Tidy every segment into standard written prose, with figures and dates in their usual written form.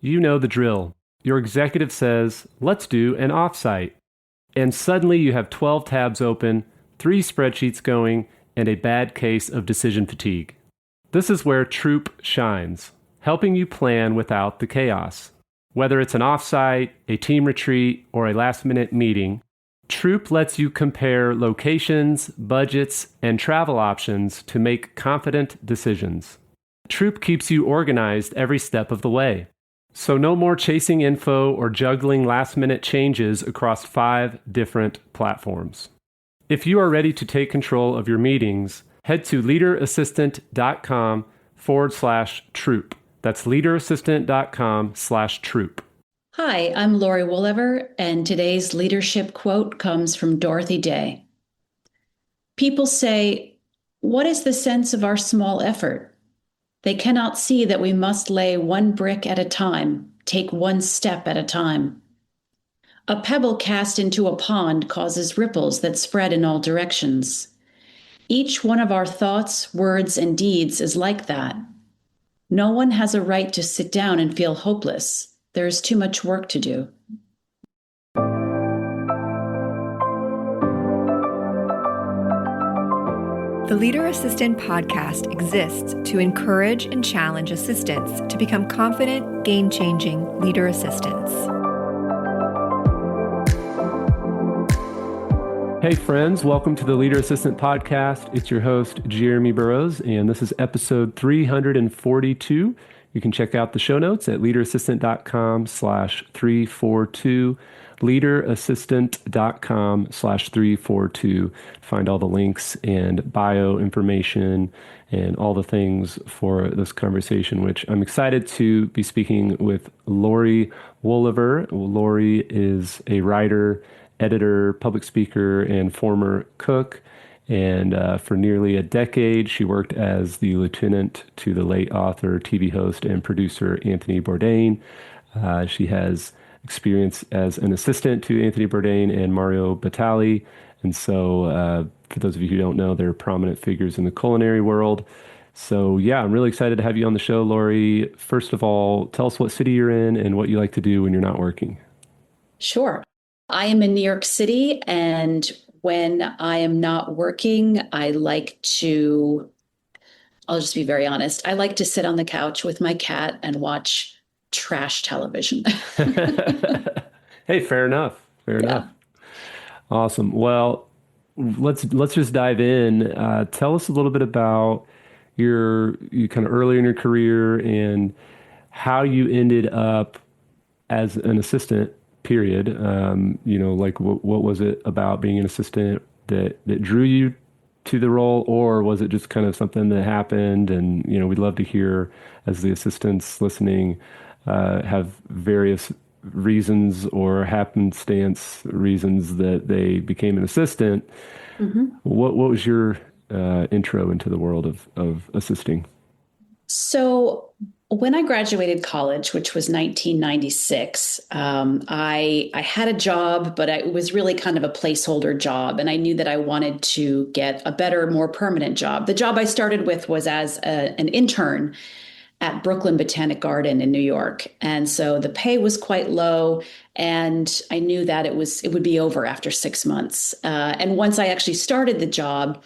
You know the drill. Your executive says, let's do an offsite. And suddenly you have 12 tabs open, 3 spreadsheets going, and a bad case of decision fatigue. This is where Troop shines, helping you plan without the chaos. Whether it's an offsite, a team retreat, or a last-minute meeting, Troop lets you compare locations, budgets, and travel options to make confident decisions. Troop keeps you organized every step of the way. So no more chasing info or juggling last-minute changes across 5 different platforms. If you are ready to take control of your meetings, head to leaderassistant.com/troop. That's leaderassistant.com/troop. Hi, I'm Laurie Woolever, and today's leadership quote comes from Dorothy Day. People say, "What is the sense of our small effort?" They cannot see that we must lay one brick at a time, take one step at a time. A pebble cast into a pond causes ripples that spread in all directions. Each one of our thoughts, words, and deeds is like that. No one has a right to sit down and feel hopeless. There is too much work to do. The Leader Assistant podcast exists to encourage and challenge assistants to become confident, game-changing leader assistants. Hey friends, welcome to the Leader Assistant Podcast. It's your host, Jeremy Burrows, and this is episode 342. You can check out the show notes at leaderassistant.com/342, leaderassistant.com/342. Find all the links and bio information and all the things for this conversation, which I'm excited to be speaking with Laurie Woolever. Laurie is a writer, editor, public speaker, and former cook. And for nearly a decade, she worked as the lieutenant to the late author, TV host, and producer Anthony Bourdain. She has experience as an assistant to Anthony Bourdain and Mario Batali. And so for those of you who don't know, they're prominent figures in the culinary world. So yeah, I'm really excited to have you on the show, Laurie. First of all, tell us what city you're in and what you like to do when you're not working. Sure. I am in New York City, and when I am not working, I'll just be very honest, I like to sit on the couch with my cat and watch trash television. Hey, fair enough. Fair enough. Awesome. Well, let's just dive in. Tell us a little bit about you kind of early in your career and how you ended up as an assistant. Period. What was it about being an assistant that drew you to the role, or was it just kind of something that happened? And, we'd love to hear, as the assistants listening, have various reasons or happenstance reasons that they became an assistant. Mm-hmm. What was your intro into the world of assisting? So when I graduated college, which was 1996, I had a job, but it was really kind of a placeholder job. And I knew that I wanted to get a better, more permanent job. The job I started with was as an intern at Brooklyn Botanic Garden in New York. And so the pay was quite low. And I knew that it would be over after 6 months. And once I actually started the job,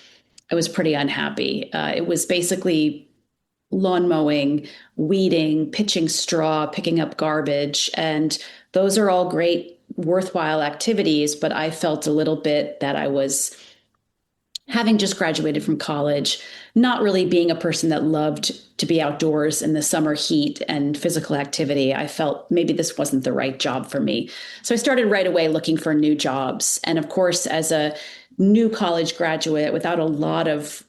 I was pretty unhappy. It was basically lawn mowing, weeding, pitching straw, picking up garbage. And those are all great, worthwhile activities. But I felt a little bit that I was, having just graduated from college, not really being a person that loved to be outdoors in the summer heat and physical activity. I felt maybe this wasn't the right job for me. So I started right away looking for new jobs. And of course, as a new college graduate without a lot of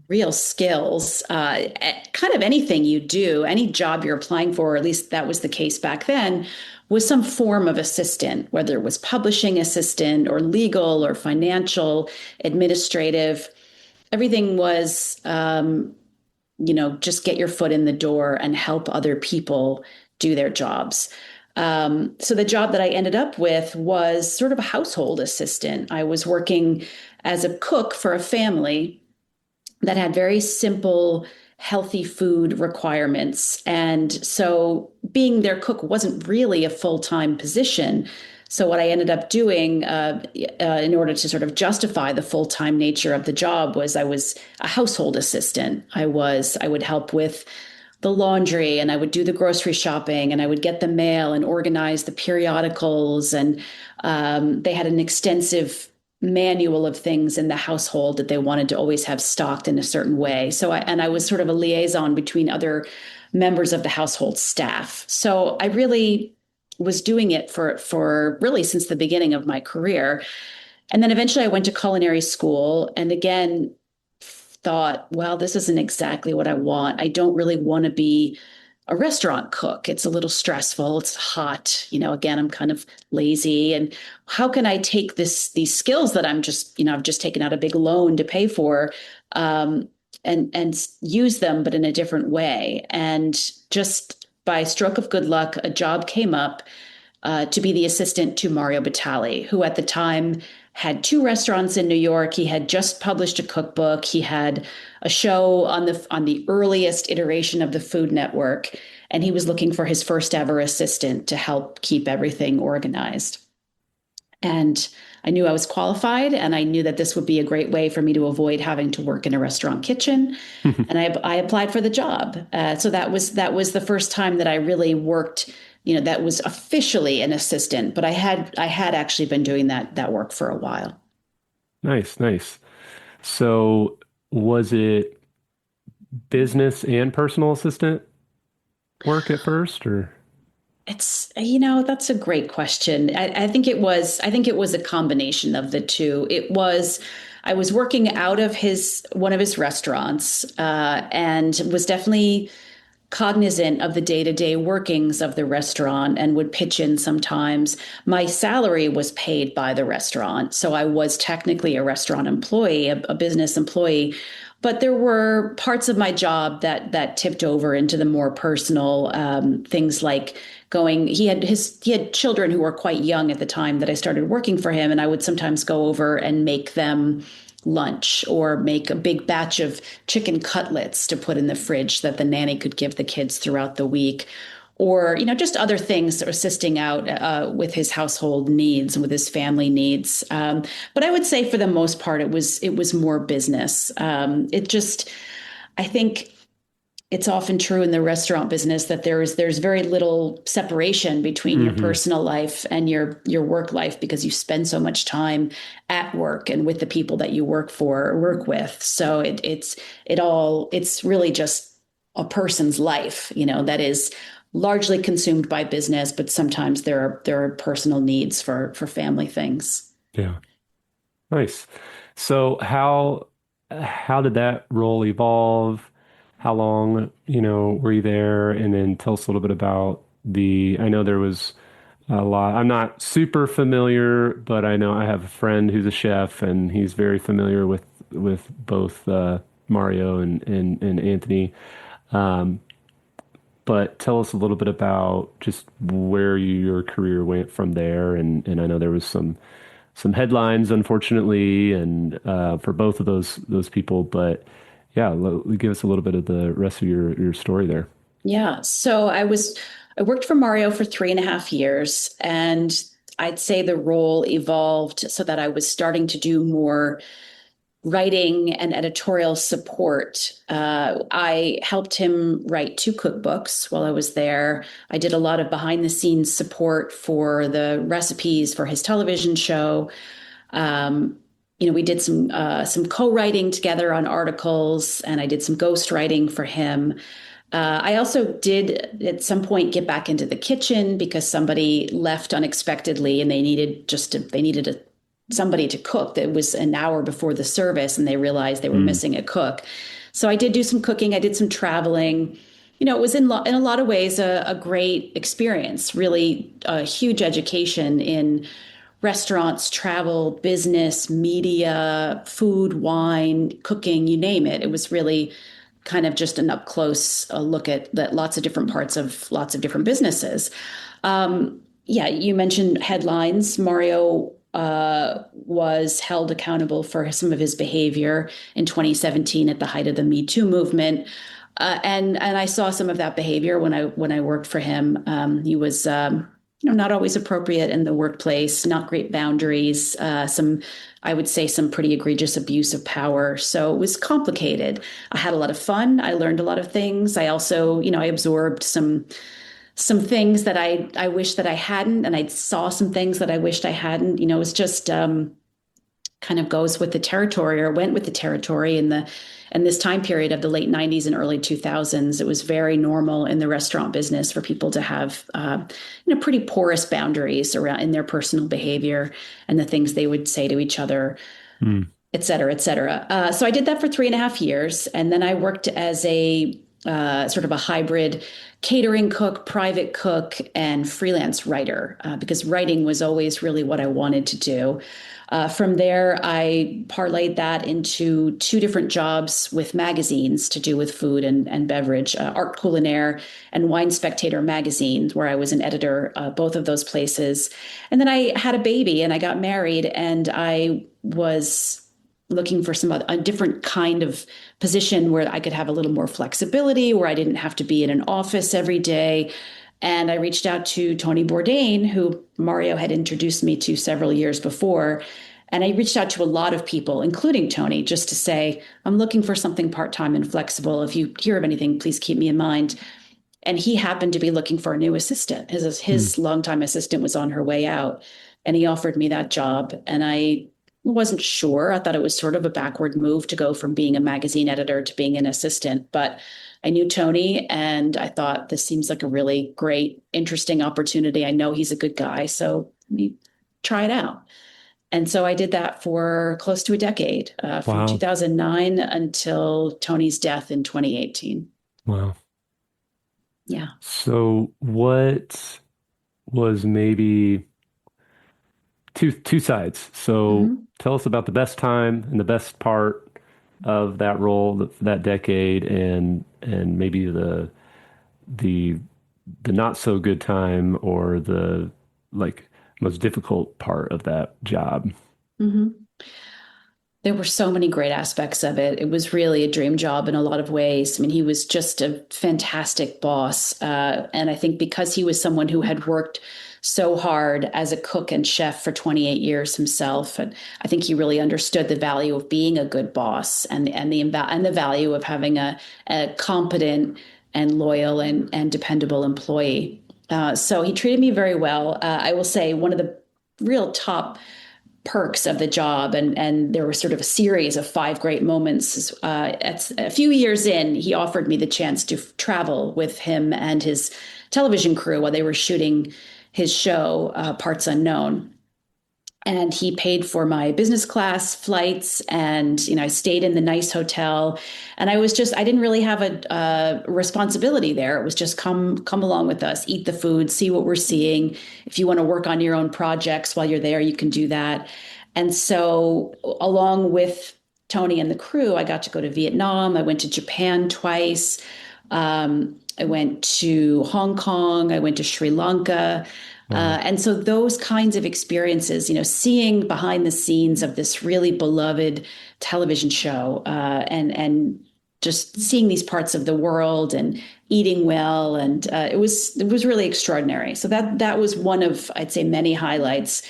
real skills, kind of anything you do, any job you're applying for, or at least that was the case back then, was some form of assistant, whether it was publishing assistant or legal or financial, administrative. Everything was, just get your foot in the door and help other people do their jobs. So the job that I ended up with was sort of a household assistant. I was working as a cook for a family that had very simple, healthy food requirements. And so being their cook wasn't really a full-time position. So what I ended up doing in order to sort of justify the full-time nature of the job was I was a household assistant. I would help with the laundry, and I would do the grocery shopping, and I would get the mail and organize the periodicals. And they had an extensive manual of things in the household that they wanted to always have stocked in a certain way. So I was sort of a liaison between other members of the household staff. So I really was doing it for really since the beginning of my career. And then eventually I went to culinary school, and again thought, well, this isn't exactly what I want. I don't really want to be a restaurant cook. It's a little stressful. It's hot. Again, I'm kind of lazy. And how can I take these skills that I've just taken out a big loan to pay for, and use them, but in a different way. And just by stroke of good luck, a job came up to be the assistant to Mario Batali, who at the time had 2 restaurants in New York. He had just published a cookbook. He had a show on the earliest iteration of the Food Network, and he was looking for his first ever assistant to help keep everything organized. And I knew I was qualified, and I knew that this would be a great way for me to avoid having to work in a restaurant kitchen. And I applied for the job. So that was the first time that I really worked, that was officially an assistant, but I had actually been doing that work for a while. Nice, nice. So was it business and personal assistant work at first, or? It's, that's a great question. I think it was a combination of the two. I was working out of one of his restaurants, and was definitely cognizant of the day-to-day workings of the restaurant and would pitch in sometimes. My salary was paid by the restaurant, so I was technically a restaurant employee, a business employee. But there were parts of my job that tipped over into the more personal things, like going. He had children who were quite young at the time that I started working for him, and I would sometimes go over and make them lunch or make a big batch of chicken cutlets to put in the fridge that the nanny could give the kids throughout the week, or just other things, or assisting out with his household needs and with his family needs. But I would say for the most part, it was more business. I think it's often true in the restaurant business that there's very little separation between your personal life and your work life, because you spend so much time at work and with the people that you work with. So it's really just a person's life, that is largely consumed by business, but sometimes there are personal needs for family things. Yeah. Nice. So how did that role evolve? How long, were you there? And then tell us a little bit about I know there was a lot. I'm not super familiar, but I know I have a friend who's a chef, and he's very familiar with both Mario and Anthony. But tell us a little bit about just where your career went from there. And I know there was some headlines, unfortunately, and for both of those people, but yeah, give us a little bit of the rest of your story there. Yeah. So I worked for Mario for 3.5 years, and I'd say the role evolved so that I was starting to do more writing and editorial support. I helped him write 2 cookbooks while I was there. I did a lot of behind the scenes support for the recipes for his television show. We did some co-writing together on articles, and I did some ghostwriting for him. I also did at some point get back into the kitchen because somebody left unexpectedly, and they needed somebody to cook. That was an hour before the service, and they realized they were missing a cook. So I did do some cooking. I did some traveling. It was in a lot of ways a great experience, really a huge education in restaurants, travel, business, media, food, wine, cooking, you name it. It was really kind of just an up close look at lots of different parts of lots of different businesses. You mentioned headlines. Mario was held accountable for some of his behavior in 2017 at the height of the Me Too movement. And I saw some of that behavior when I worked for him. He was not always appropriate in the workplace, not great boundaries, I would say some pretty egregious abuse of power. So it was complicated. I had a lot of fun. I learned a lot of things. I also, I absorbed some things that I wish that I hadn't, and I saw some things that I wished I hadn't. It was just kind of goes with the territory, or went with the territory in this time period of the late 90s and early 2000s. It was very normal in the restaurant business for people to have pretty porous boundaries around in their personal behavior and the things they would say to each other, et cetera, et cetera. So I did that for 3.5 years, and then I worked as a sort of a hybrid catering cook, private cook, and freelance writer, because writing was always really what I wanted to do. From there, I parlayed that into 2 different jobs with magazines to do with food and beverage, Art Culinaire and Wine Spectator magazines, where I was an editor, both of those places. And then I had a baby and I got married, and I was looking for a different kind of position where I could have a little more flexibility, where I didn't have to be in an office every day. And I reached out to Tony Bourdain, who Mario had introduced me to several years before. And I reached out to a lot of people, including Tony, just to say, I'm looking for something part-time and flexible. If you hear of anything, please keep me in mind. And he happened to be looking for a new assistant. His longtime assistant was on her way out, and he offered me that job. And I wasn't sure. I thought it was sort of a backward move to go from being a magazine editor to being an assistant. But I knew Tony, and I thought this seems like a really great, interesting opportunity. I know he's a good guy, so let me try it out. And so I did that for close to a decade, from Wow. 2009 until Tony's death in 2018. Wow. Yeah. So what was maybe two sides? So Mhm. tell us about the best time and the best part of that role, that decade, and maybe the the not so good time, or the like most difficult part of that job. Mhm. There were so many great aspects of it. It was really a dream job in a lot of ways. I mean, he was just a fantastic boss. And I think because he was someone who had worked so hard as a cook and chef for 28 years himself, and I think he really understood the value of being a good boss, and the value of having a competent and loyal and dependable employee. So he treated me very well. I will say one of the real top perks of the job, and there was sort of a series of 5 great moments. At a few years in, he offered me the chance to travel with him and his television crew while they were shooting his show, Parts Unknown. And he paid for my business class flights, and I stayed in the nice hotel. And I didn't really have a responsibility there. It was just come along with us, eat the food, see what we're seeing. If you want to work on your own projects while you're there, you can do that. And so, along with Tony and the crew, I got to go to Vietnam. I went to Japan twice. I went to Hong Kong. I went to Sri Lanka. And so those kinds of experiences, seeing behind the scenes of this really beloved television show, and just seeing these parts of the world and eating well, and it was really extraordinary. So that was one of, I'd say, many highlights.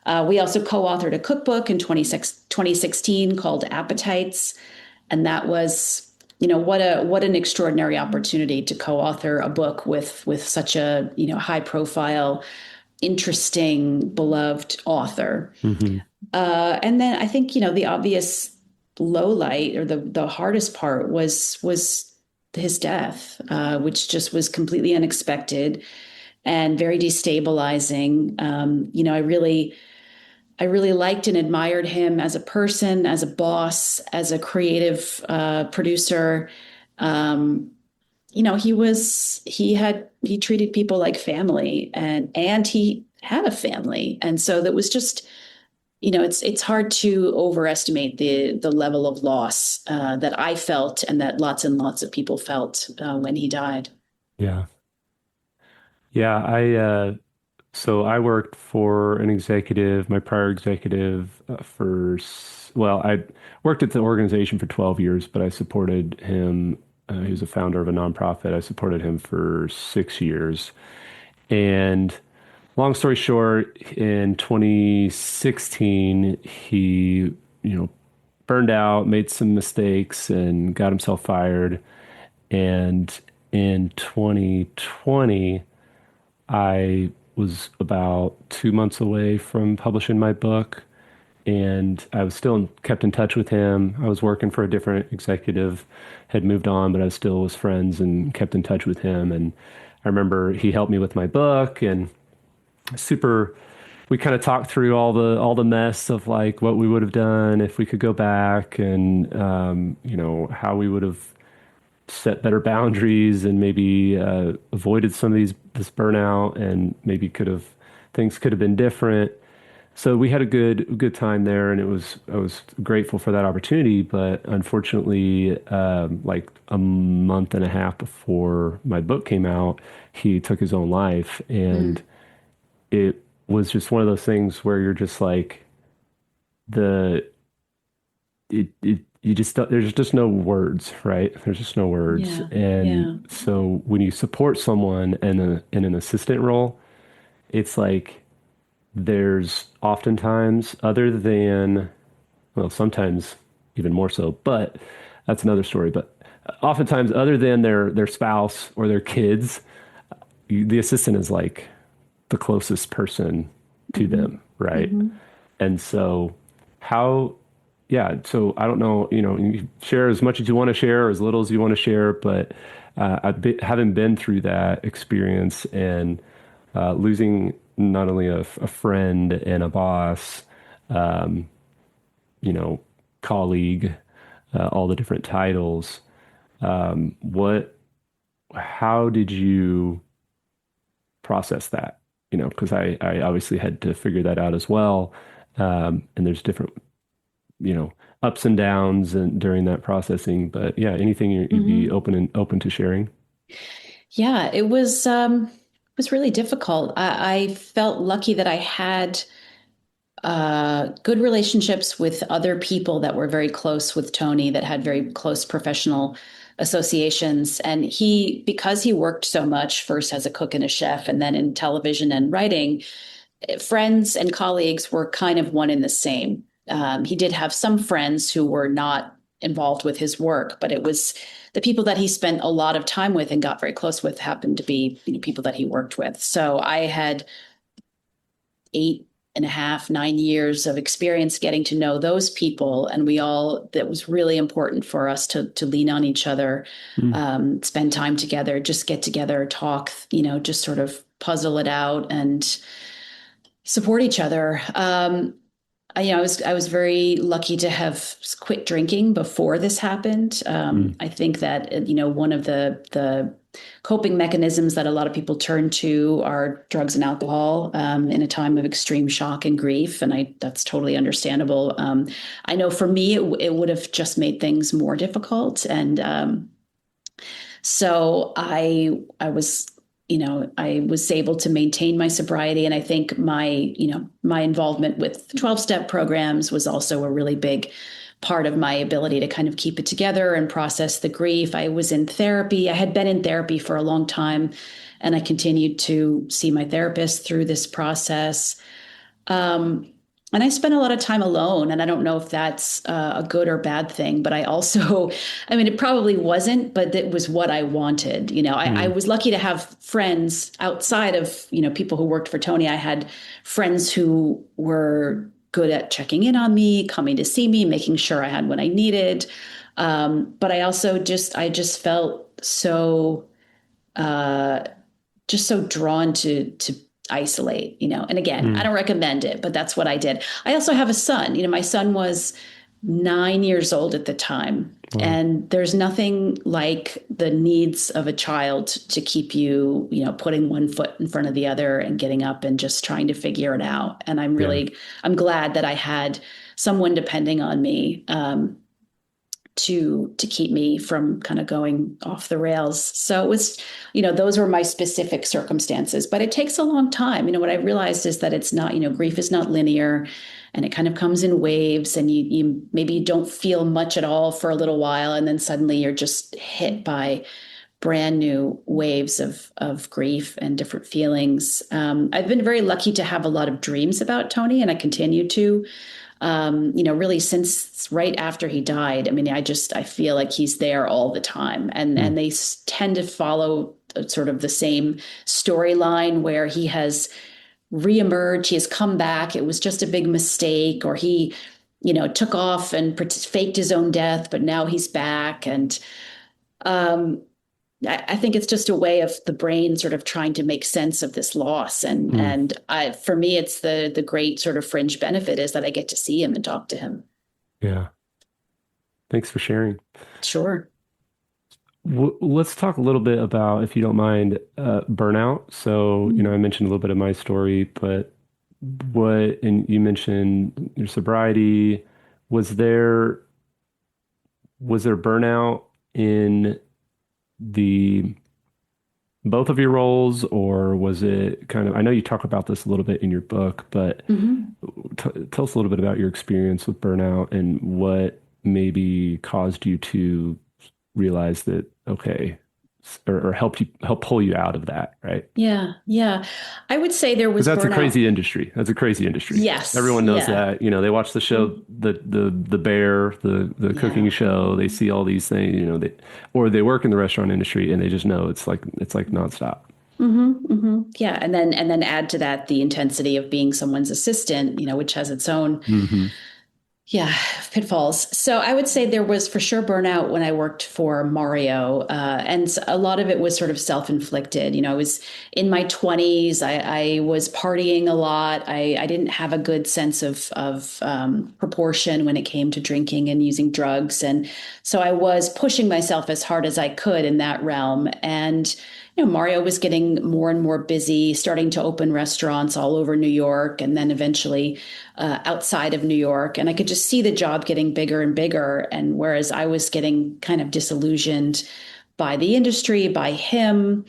We also co-authored a cookbook in 2016 called Appetites, and that was, what an extraordinary opportunity to co-author a book with such a high profile, interesting, beloved author. Hmm. And then I think the obvious low light, or the hardest part, was his death, which just was completely unexpected and very destabilizing. I really liked and admired him as a person, as a boss, as a creative producer. He treated people like family, and he had a family. And so that was just, it's hard to overestimate the level of loss that I felt, and that lots and lots of people felt when he died. Yeah. Yeah. So I worked for an executive, my prior executive, I worked at the organization for 12 years, but I supported him He was a founder of a nonprofit. I supported him for 6 years. And long story short, in 2016, he, burned out, made some mistakes, and got himself fired. And in 2020, I was about 2 months away from publishing my book, and I was still kept in touch with him. I was working for a different executive, had moved on, but I still was friends and kept in touch with him. And I remember he helped me with my book, and super. We kind of talked through all the mess of like what we would have done if we could go back, and how we would have set better boundaries and maybe avoided some of this burnout, and maybe things could have been different. So we had a good time there, and I was grateful for that opportunity. But unfortunately, like a month and a half before my book came out, he took his own life, and it was just one of those things where you're just like the it you just don't, there's just no words, right? There's just no words. Yeah. Yeah. And so when you support someone in an assistant role, it's like there's oftentimes, other than, well, sometimes even more so, but that's another story. But oftentimes, other than their spouse or their kids, the assistant is like the closest person to them, right? And so so I don't know, you share as much as you want to share or as little as you want to share, but having been through that experience and losing not only a friend and a boss, colleague, all the different titles, how did you process that? Because I obviously had to figure that out as well. And there's different, ups and downs and during that processing. But yeah, anything you'd be open to sharing. Yeah, it was really difficult. I felt lucky that I had good relationships with other people that were very close with Tony, that had very close professional associations. And because he worked so much, first as a cook and a chef, and then in television and writing, friends and colleagues were kind of one and the same. He did have some friends who were not involved with his work, but it was the people that he spent a lot of time with and got very close with happened to be people that he worked with. So I had 8.5, 9 years of experience getting to know those people. And that was really important for us to lean on each other, spend time together, just get together, talk, just sort of puzzle it out and support each other. I was very lucky to have quit drinking before this happened. I think that, one of the coping mechanisms that a lot of people turn to are drugs and alcohol in a time of extreme shock and grief. And that's totally understandable. I know for me, it would have just made things more difficult. And so I was able to maintain my sobriety. And I think my involvement with 12-step programs was also a really big part of my ability to kind of keep it together and process the grief. I was in therapy. I had been in therapy for a long time, and I continued to see my therapist through this process. And I spent a lot of time alone, and I don't know if that's a good or bad thing, but it probably wasn't, but it was what I wanted. I was lucky to have friends outside of, people who worked for Tony. I had friends who were good at checking in on me, coming to see me, making sure I had what I needed. But I also I just felt so, just so drawn to isolate, and again, I don't recommend it, but that's what I did. I also have a son. My son was 9 years old at the time. And there's nothing like the needs of a child to keep you, putting one foot in front of the other and getting up and just trying to figure it out. And I'm glad that I had someone depending on me to keep me from kind of going off the rails. So it was, those were my specific circumstances, but it takes a long time. What I realized is that it's not, grief is not linear, and it kind of comes in waves, and you maybe don't feel much at all for a little while, and then suddenly you're just hit by brand new waves of grief and different feelings. I've been very lucky to have a lot of dreams about Tony, and I continue to. Really since right after he died. I mean, I feel like he's there all the time, and they tend to follow sort of the same storyline where he has reemerged, he has come back. It was just a big mistake, or he, took off and faked his own death, but now he's back. And I think it's just a way of the brain sort of trying to make sense of this loss. And for me, it's the great sort of fringe benefit is that I get to see him and talk to him. Yeah. Thanks for sharing. Sure. Let's talk a little bit about, if you don't mind, burnout. So, I mentioned a little bit of my story, but and you mentioned your sobriety. Was there burnout in both of your roles, or was it kind of, I know you talk about this a little bit in your book, but tell us a little bit about your experience with burnout and what maybe caused you to realize that, okay, or help pull you out of that, right? Yeah. I would say there was Because that's burnout. a crazy industry. That's a crazy industry. Yes. Everyone knows that. They watch the show, the Bear, the cooking show. They see all these things. Or they work in the restaurant industry, and they just know it's like nonstop. Yeah, and then add to that the intensity of being someone's assistant, which has its own. Pitfalls. So I would say there was for sure burnout when I worked for Mario. And a lot of it was sort of self-inflicted. I was in my 20s. I was partying a lot. I didn't have a good sense of proportion when it came to drinking and using drugs. And so I was pushing myself as hard as I could in that realm. And Mario was getting more and more busy, starting to open restaurants all over New York, and then eventually outside of New York. And I could just see the job getting bigger and bigger. And whereas I was getting kind of disillusioned by the industry, by him,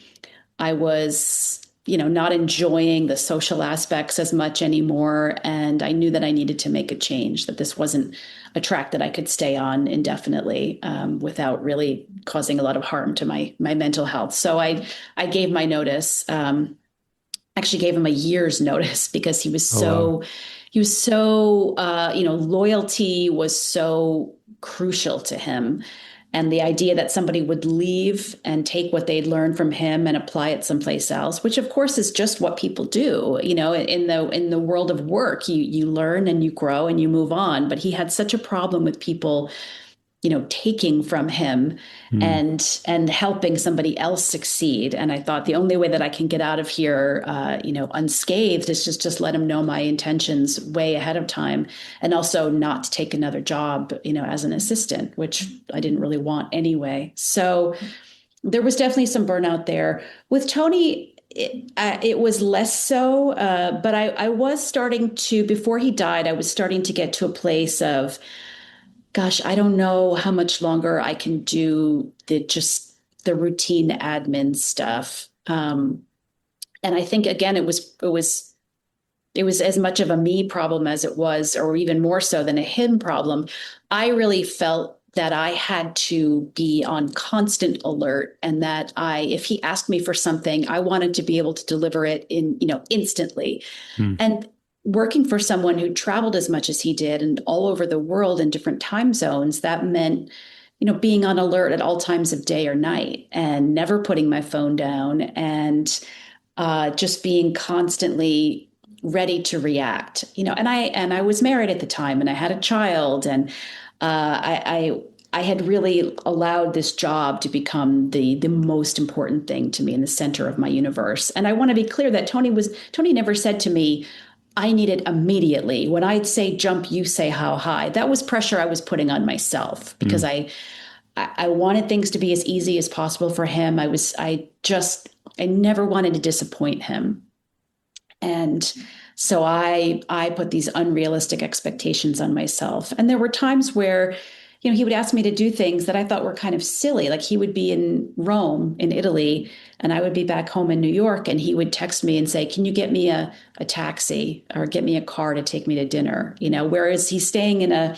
I was, not enjoying the social aspects as much anymore. And I knew that I needed to make a change, that this wasn't a track that I could stay on indefinitely without really causing a lot of harm to my mental health. So I gave my notice, actually gave him a year's notice, because he was so, loyalty was so crucial to him. And the idea that somebody would leave and take what they'd learned from him and apply it someplace else, which of course is just what people do, in the world of work, you learn and you grow and you move on. But he had such a problem with people, taking from him and helping somebody else succeed. And I thought the only way that I can get out of here, unscathed is just let him know my intentions way ahead of time, and also not to take another job, as an assistant, which I didn't really want anyway. So there was definitely some burnout there. With Tony, it was less so, but I was starting to, before he died, I was starting to get to a place of, gosh, I don't know how much longer I can do the routine admin stuff. And I think, again, it was as much of a me problem as it was, or even more so than a him problem. I really felt that I had to be on constant alert, and that if he asked me for something, I wanted to be able to deliver it instantly. And working for someone who traveled as much as he did and all over the world in different time zones, that meant, being on alert at all times of day or night, and never putting my phone down, and just being constantly ready to react, and I was married at the time, and I had a child, and I had really allowed this job to become the most important thing to me, in the center of my universe. And I want to be clear that Tony never said to me, I need it immediately. When I'd say jump, you say how high. That was pressure I was putting on myself, because I wanted things to be as easy as possible for him. I never wanted to disappoint him. And so I put these unrealistic expectations on myself. And there were times where he would ask me to do things that I thought were kind of silly. Like he would be in Rome, in Italy, and I would be back home in New York, and he would text me and say, "Can you get me a taxi or get me a car to take me to dinner?" Whereas he's staying in a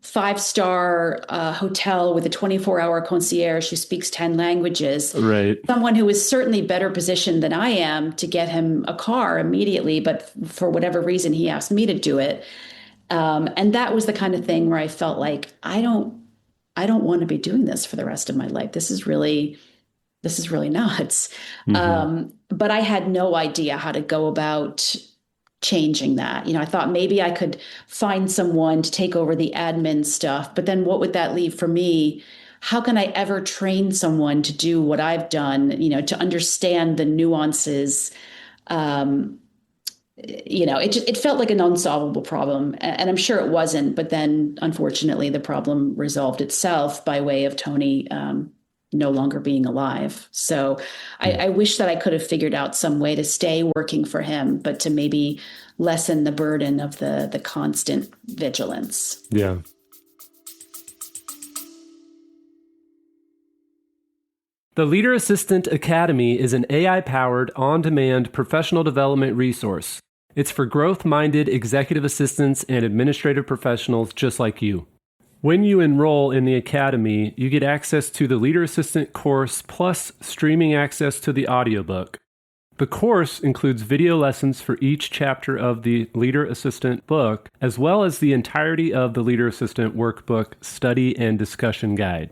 five-star hotel with a 24-hour concierge who speaks 10 languages. Right. Someone who is certainly better positioned than I am to get him a car immediately, but for whatever reason, he asked me to do it. And that was the kind of thing where I felt like I don't want to be doing this for the rest of my life. This is really nuts. But I had no idea how to go about changing that. I thought maybe I could find someone to take over the admin stuff, but then what would that leave for me? How can I ever train someone to do what I've done, to understand the nuances? It felt like an unsolvable problem, and I'm sure it wasn't. But then, unfortunately, the problem resolved itself by way of Tony no longer being alive. So I wish that I could have figured out some way to stay working for him, but to maybe lessen the burden of the constant vigilance. Yeah. The Leader Assistant Academy is an AI-powered, on-demand professional development resource. It's for growth-minded executive assistants and administrative professionals just like you. When you enroll in the Academy, you get access to the Leader Assistant course plus streaming access to the audiobook. The course includes video lessons for each chapter of the Leader Assistant book, as well as the entirety of the Leader Assistant workbook study and discussion guide.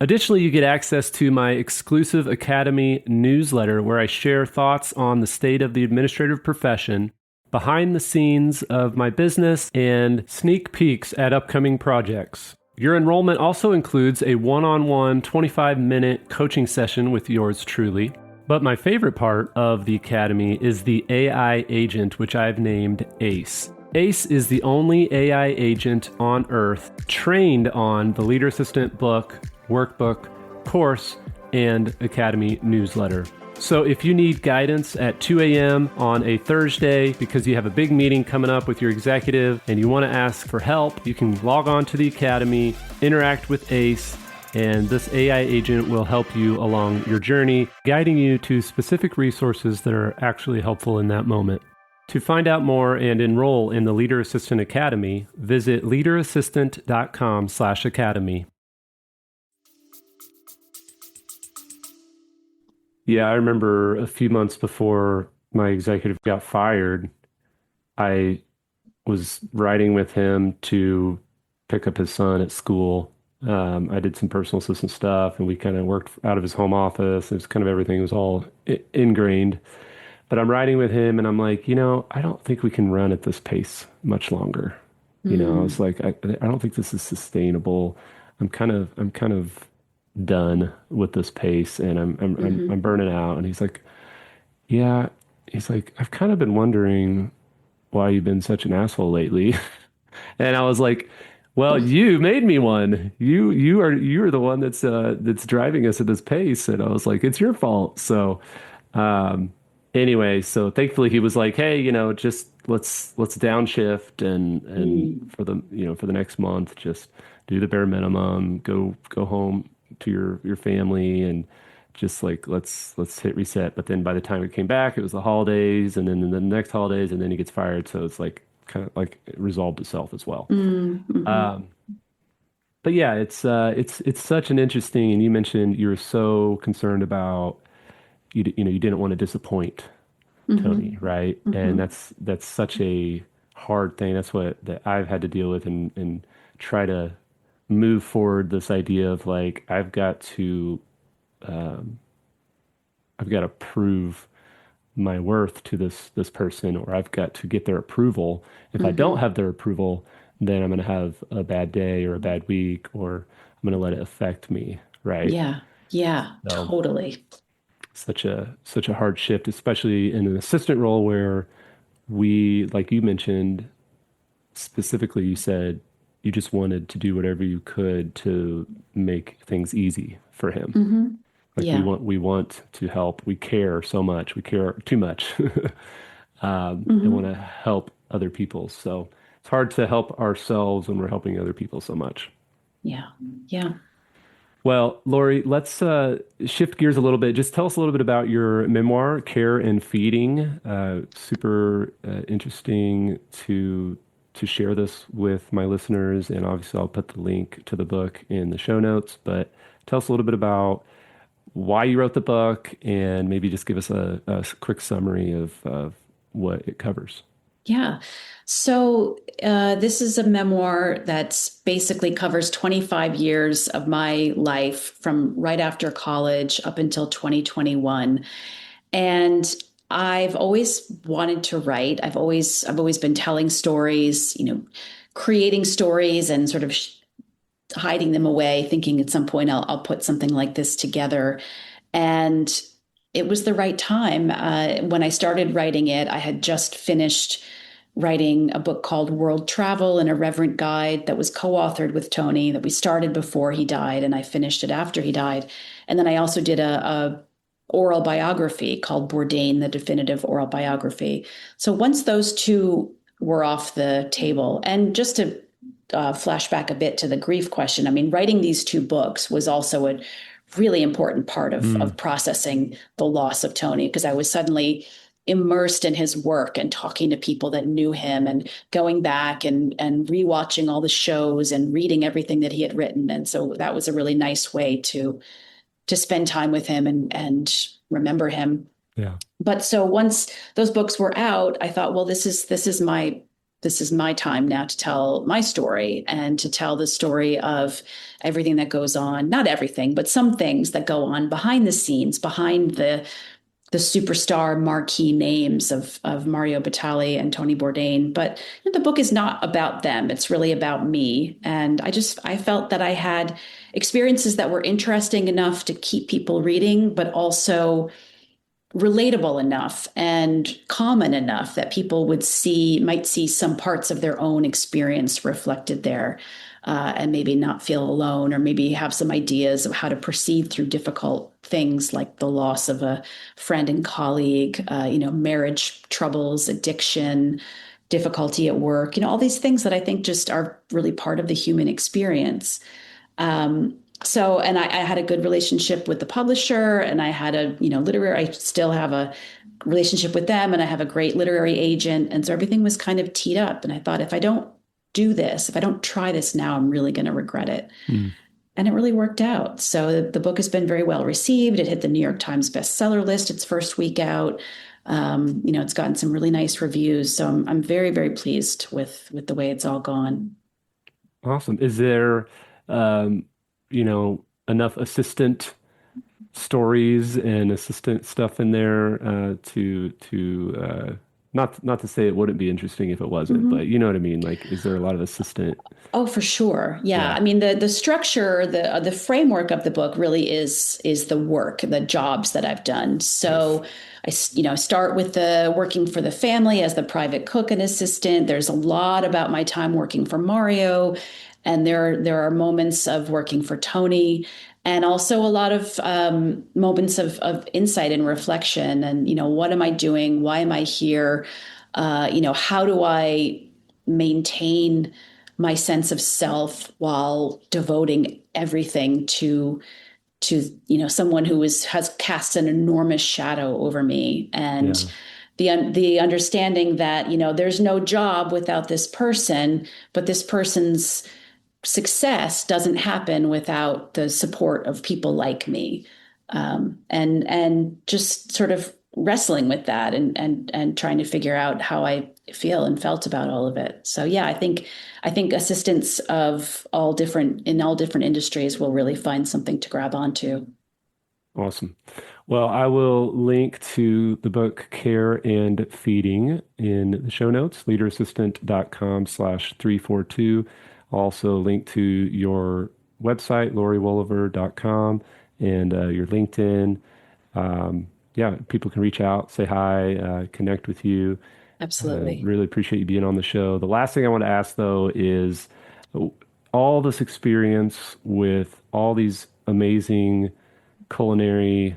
Additionally, you get access to my exclusive Academy newsletter where I share thoughts on the state of the administrative profession, behind the scenes of my business, and sneak peeks at upcoming projects. Your enrollment also includes a one-on-one 25-minute coaching session with yours truly. But my favorite part of the Academy is the AI agent, which I've named ACE. ACE is the only AI agent on Earth trained on the Leader Assistant book, workbook, course, and Academy newsletter. So if you need guidance at 2 a.m. on a Thursday because you have a big meeting coming up with your executive and you want to ask for help, you can log on to the Academy, interact with ACE, and this AI agent will help you along your journey, guiding you to specific resources that are actually helpful in that moment. To find out more and enroll in the Leader Assistant Academy, visit leaderassistant.com/academy. Yeah, I remember a few months before my executive got fired, I was riding with him to pick up his son at school. I did some personal assistant stuff, and we kind of worked out of his home office. It was kind of everything was all ingrained. But I'm riding with him, and I'm like, I don't think we can run at this pace much longer. I was like, I don't think this is sustainable. I'm kind of done with this pace, and I'm burning out. And he's like, yeah. He's like, I've kind of been wondering why you've been such an asshole lately. And I was like, well, you made me one. You're the one that's driving us at this pace. And I was like, it's your fault. So anyway, so thankfully he was like, hey, just let's downshift and for the next month, just do the bare minimum, go home to your family, and just like let's hit reset. But then by the time we came back, it was the holidays, and then the next holidays, and then he gets fired. So it's like kind of like it resolved itself as well. But yeah, it's such an interesting. And you mentioned you were so concerned about you didn't want to disappoint Tony, right? And that's such a hard thing. That's that I've had to deal with and try to move forward this idea of like I've got to prove my worth to this person, or I've got to get their approval. If I don't have their approval, then I'm going to have a bad day or a bad week, or I'm going to let it affect me, right? Yeah, totally. Such a hard shift, especially in an assistant role where we, like you mentioned, specifically you said you just wanted to do whatever you could to make things easy for him. Like we want to help. We care so much. We care too much. And want to help other people. So it's hard to help ourselves when we're helping other people so much. Yeah. Yeah. Well, Laurie, let's shift gears a little bit. Just tell us a little bit about your memoir, Care and Feeding. Super interesting to share this with my listeners, and obviously I'll put the link to the book in the show notes. But tell us a little bit about why you wrote the book, and maybe just give us a quick summary of what it covers. Yeah. So this is a memoir that's basically covers 25 years of my life from right after college up until 2021. And I've always wanted to write. I've always been telling stories, creating stories and sort of hiding them away, thinking at some point I'll put something like this together. And it was the right time. When I started writing it, I had just finished writing a book called World Travel: An Irreverent Guide that was co-authored with Tony, that we started before he died, and I finished it after he died. And then I also did a oral biography called Bourdain, the definitive oral biography. So once those two were off the table, and just to flash back a bit to the grief question, I mean, writing these two books was also a really important part of processing the loss of Tony, because I was suddenly immersed in his work and talking to people that knew him and going back and rewatching all the shows and reading everything that he had written. And so that was a really nice way to spend time with him and remember him. Yeah. But so once those books were out, I thought, well, this is my time now to tell my story and to tell the story of everything that goes on, not everything, but some things that go on behind the scenes, behind the superstar marquee names of Mario Batali and Tony Bourdain. But the book is not about them. It's really about me. And I felt that I had experiences that were interesting enough to keep people reading, but also relatable enough and common enough that people might see some parts of their own experience reflected there, and maybe not feel alone, or maybe have some ideas of how to proceed through difficult things like the loss of a friend and colleague, marriage troubles, addiction, difficulty at work, all these things that I think just are really part of the human experience. And I had a good relationship with the publisher, and I had I still have a relationship with them, and I have a great literary agent. And so everything was kind of teed up. And I thought, if I don't try this now, I'm really going to regret it. And it really worked out. So the book has been very well received. It hit the New York Times bestseller list its first week out. It's gotten some really nice reviews. So I'm very, very pleased with the way it's all gone. Awesome. Is there, enough assistant stories and assistant stuff in there to not to say it wouldn't be interesting if it wasn't, but you know what I mean? Like, is there a lot of assistant? Oh, for sure. Yeah. Yeah. I mean, the structure, the framework of the book really is the work, the jobs that I've done. So I start with the working for the family as the private cook and assistant. There's a lot about my time working for Mario, and there are moments of working for Tony, and also a lot of moments of insight and reflection. And, what am I doing? Why am I here? How do I maintain my sense of self while devoting everything to someone who has cast an enormous shadow over me, and the understanding that there's no job without this person, but this person's success doesn't happen without the support of people like me, and just sort of wrestling with that and trying to figure out how I feel and felt about all of it. So yeah, I think assistants of all different industries will really find something to grab onto. Awesome. Well, I will link to the book Care and Feeding in the show notes, leaderassistant.com/342. Also link to your website, lauriewoolever.com, and your LinkedIn. People can reach out, say hi, connect with you. Absolutely. Really appreciate you being on the show. The last thing I want to ask, though, is all this experience with all these amazing culinary,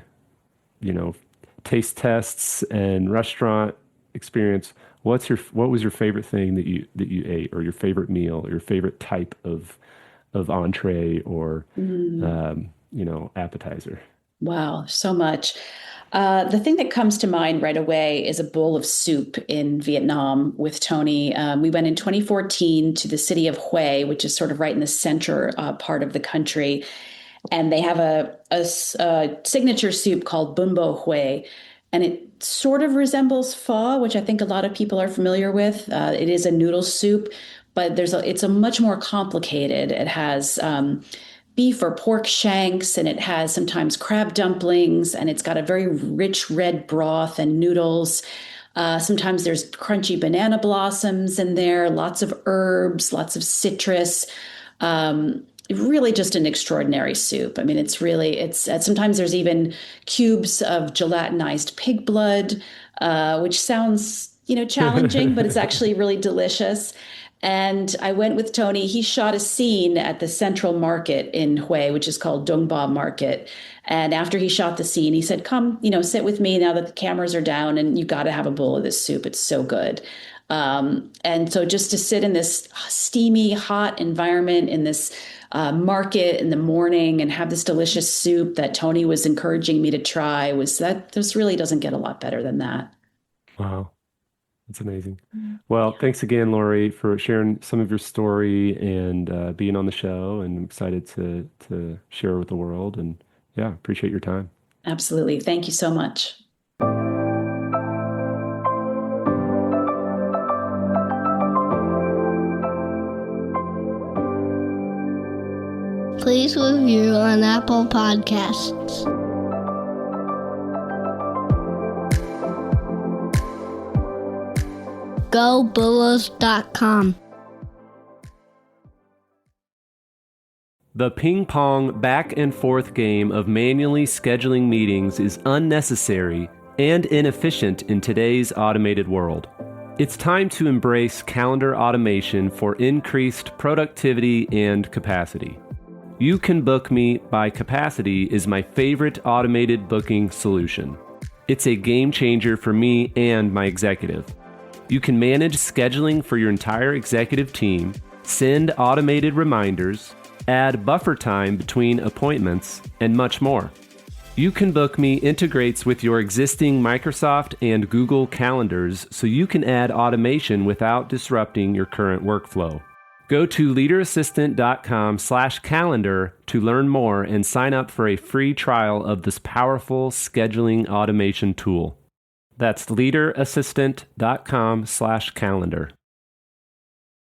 taste tests and restaurant experience. What was your favorite thing that you ate, or your favorite meal, or your favorite type of of entree or, appetizer. Wow, so much. The thing that comes to mind right away is a bowl of soup in Vietnam with Tony. We went in 2014 to the city of Hue, which is sort of right in the center part of the country. And they have a signature soup called Bun Bo Hue. And it sort of resembles pho, which I think a lot of people are familiar with. It is a noodle soup, but it's a much more complicated. It has beef or pork shanks, and it has sometimes crab dumplings, and it's got a very rich red broth and noodles. Sometimes there's crunchy banana blossoms in there, lots of herbs, lots of citrus. Really just an extraordinary soup. I mean, it's sometimes there's even cubes of gelatinized pig blood, which sounds, challenging, but it's actually really delicious. And I went with Tony. He shot a scene at the Central Market in Hue, which is called Dongba Market. And after he shot the scene, he said, come, sit with me now that the cameras are down, and you got to have a bowl of this soup. It's so good. And so just to sit in this steamy, hot environment in this market in the morning and have this delicious soup that Tony was encouraging me to try this really doesn't get a lot better than that. Wow. That's amazing. Well, thanks again, Laurie, for sharing some of your story and being on the show. And I'm excited to share with the world. And yeah, appreciate your time. Absolutely. Thank you so much. Please review on Apple Podcasts. GoBulls.com. The ping-pong back-and-forth game of manually scheduling meetings is unnecessary and inefficient in today's automated world. It's time to embrace calendar automation for increased productivity and capacity. You Can Book Me by Capacity is my favorite automated booking solution. It's a game changer for me and my executive. You can manage scheduling for your entire executive team, send automated reminders, add buffer time between appointments, and much more. You Can Book Me integrates with your existing Microsoft and Google calendars so you can add automation without disrupting your current workflow. Go to leaderassistant.com/calendar to learn more and sign up for a free trial of this powerful scheduling automation tool. That's leaderassistant.com/calendar.